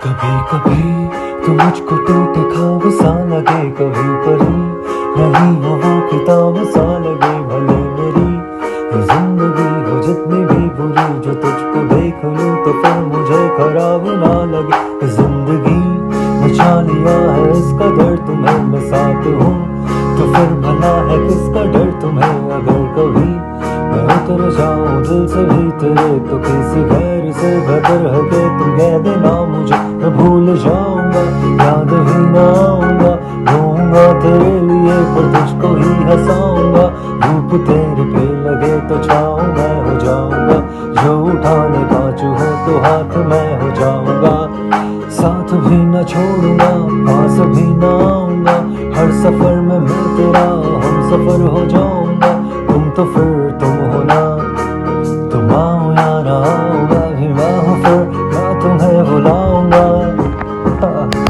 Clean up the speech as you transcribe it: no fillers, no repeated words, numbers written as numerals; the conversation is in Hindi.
कभी कभी तो मुझको टूटे ख्वाब सा लगे, कभी परी रही हवा किताब सा लगे भले मेरी जिंदगी हो जितनी भी बुरी, जो तुझको देख लूं तो फिर मुझे खराब ना लगे। जिंदगी बचा लिया है इसका डर तुम्हें मैं साथ हूँ, तो फिर भला है किसका डर तुम्हें। अगर कभी मैं उतर जाऊं दिल से भी तेरे, तो किसी गैर से बेहतर है कि तुम कह देना मुझे, मैं भूल जाऊंगा याद ही ना आऊंगा। रोऊंगा तेरे लिए पर तुझको ही हंसाऊंगा, धूप तेरे पे लगे तो छाँव मैं हो जाऊंगा, जो उठाने कांच हो तो हाथ मैं हो जाऊंगा। साथ भी न छोड़ूंगा पास भी न आऊंगा, हर सफर में मैं तेरा हम सफर हो जाऊंगा। तुम तो फिर तुम हो ना, तुम आओ या ना आओ, मैं भी मैं हूँ फिर